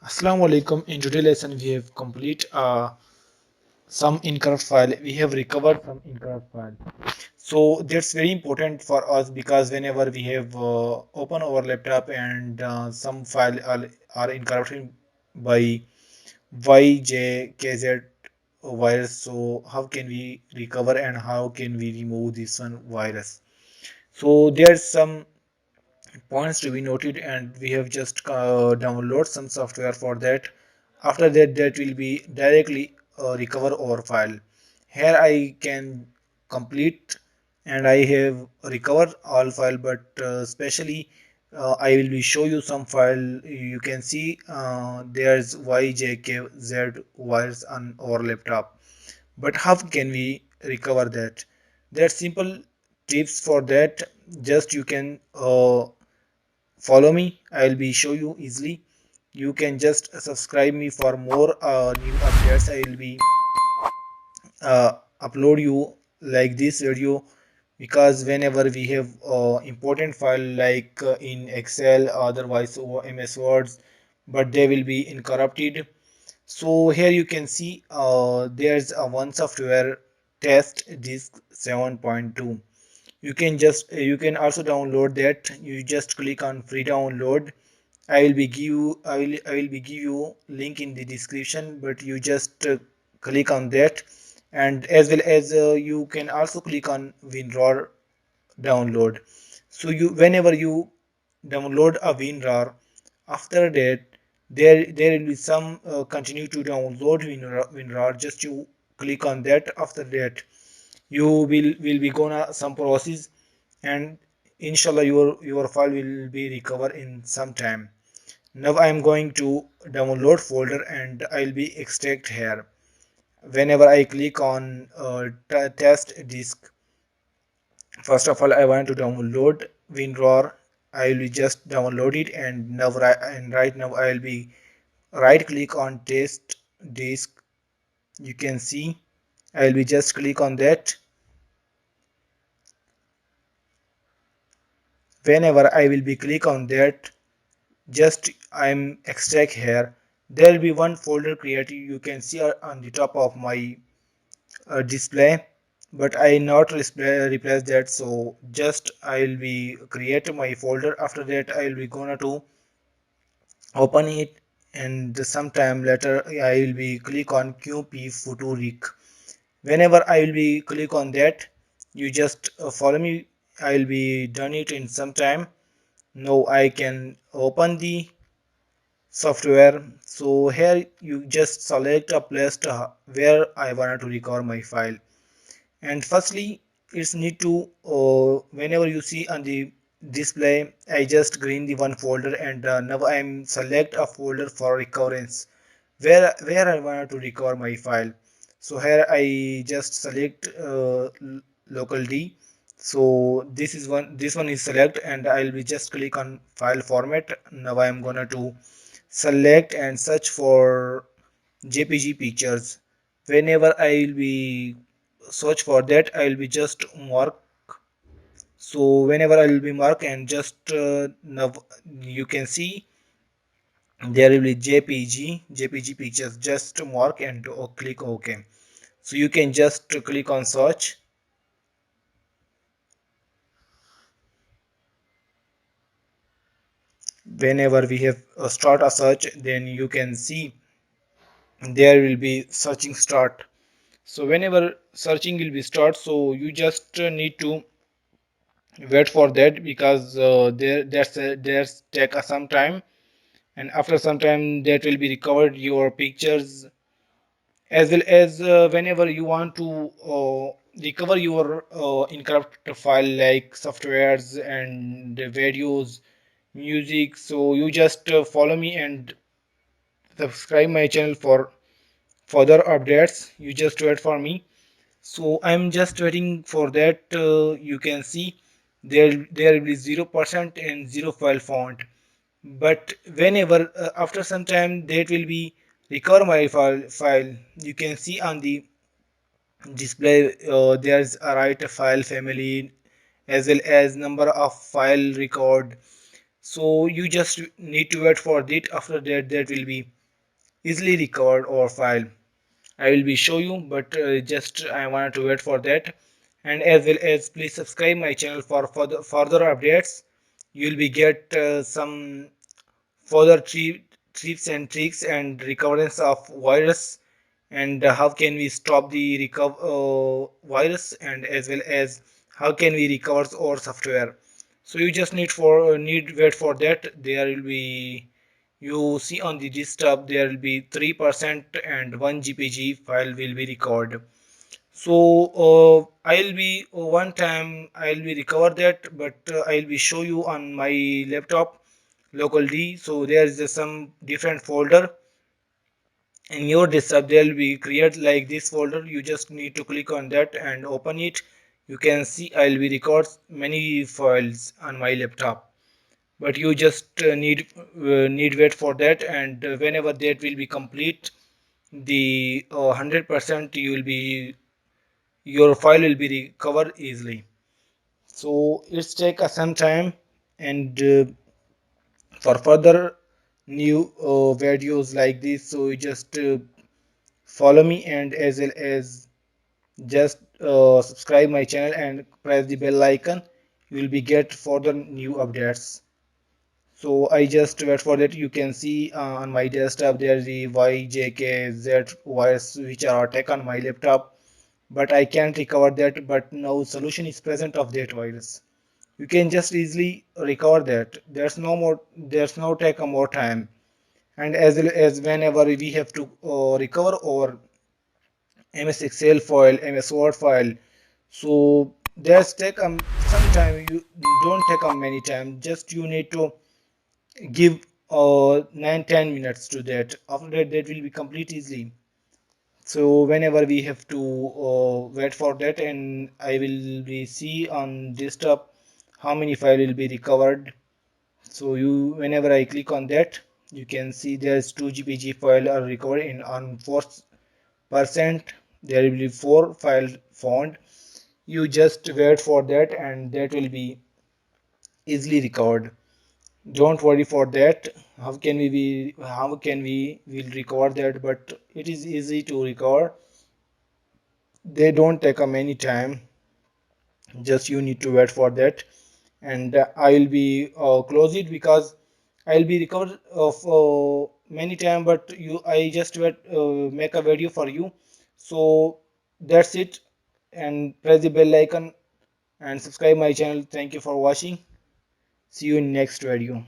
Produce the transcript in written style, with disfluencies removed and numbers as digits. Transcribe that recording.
Assalamu alaikum. In today's lesson, we have complete some incorrect file. We have recovered some incorrect file. So that's very important for us because whenever we have open our laptop and some file are incorrupted by YJKZ virus. So how can we recover and how can we remove this one virus? So there's some points to be noted and we have just download some software for that. After that, that will be directly recover our file. Here I can complete and I have recovered all file, but especially I will be show you some file. You can see there's YJKZ wires on our laptop, but how can we recover that? There's simple tips for that. Just you can follow me. I'll be show you easily. You can just subscribe me for more new updates. I will be upload you like this video, because whenever we have important file like in Excel, otherwise or MS Words, but they will be incorrupted. So here you can see there's a one software, test disk 7.2. You can also download that. You just click on free download. I will be give you link in the description, but you just click on that. And as well as you can also click on WinRAR download. So you whenever you download a WinRAR, after that there will be some continue to download WinRAR. Just you click on that. After that you will be gonna some process, and inshallah your file will be recovered in some time. Now I am going to download folder and I'll be extract here. Whenever I click on test disk, first of all I want to download WinRAR. I will be just download it, and right now I will be right click on test disk. You can see I will be just click on that. Whenever I will be click on that, just I'm extract here. There will be one folder created. You can see on the top of my display, but I not replace that. So just I will be create my folder. After that I will be gonna to open it, and sometime later I will be click on QP Futurik. Whenever I will be click on that, you just follow me. I will be done it in some time. Now I can open the software. So here you just select a place where I want to recover my file. And firstly, it's need to whenever you see on the display, I just green the one folder, and now I'm select a folder for recurrence where I want to recover my file. So here I just select local D. So this one is select, and I'll be just click on file format. Now I'm gonna to select and search for JPG pictures. Whenever I will be search for that, I will be just mark. So whenever I will be mark and just now you can see there will be JPG pictures. Just mark and click OK. So you can just click on search. Whenever we have start a search, then you can see there will be searching start. So whenever searching will be start, so you just need to wait for that, because there's take some time, and after some time that will be recovered your pictures. As well as whenever you want to recover your encrypted file like softwares and videos, music, so you just follow me and subscribe my channel for further updates. You just wait for me. So I'm just waiting for that. You can see there will be 0% and 0 file found. But whenever after some time that will be recover my file. You can see on the display there's a right file family as well as number of file record. So you just need to wait for it. After that that will be easily recovered our file. I will be show you, but just I wanted to wait for that. And as well as please subscribe my channel for further updates. You will be get some further tips and tricks and recoverance of virus, and how can we stop the virus, and as well as how can we recover our software. So you just need wait for that. There will be, you see on the desktop there will be 3% and 1 gpg file will be recovered. So I'll be one time I'll be recover that, but I'll be show you on my laptop local D. So there is some different folder in your desktop. There will be create like this folder. You just need to click on that and open it. You can see I'll be record many files on my laptop, but you just need wait for that, and whenever that will be complete, the 100% you will be, your file will be recovered easily. So it's take some time, and for further new videos like this, so you just follow me, and as well as just subscribe my channel and press the bell icon. You will be get further new updates. So I just wait for that. You can see on my desktop there is the YJKZ virus which are attack on my laptop, but I can't recover that. But now solution is present of that virus. You can just easily recover that. There's no take a more time. And as well as whenever we have to recover our MS Excel file, MS Word file, so there's take some time. You don't take many time. Just you need to give 9-10 minutes to that. After that, that will be complete easily. So whenever we have to wait for that, and I will be see on desktop how many file will be recovered. So you, whenever I click on that, you can see there's 2 gpg file are recovered in on 4%. There will be 4 file found. You just wait for that, and that will be easily recovered. Don't worry for that. How can we will recover that? But it is easy to recover. They don't take a many time. Just you need to wait for that. And I'll be close it because I'll be recovered of many time, but you I just make a video for you. So that's it, and press the bell icon and subscribe my channel. Thank you for watching. See you in next video.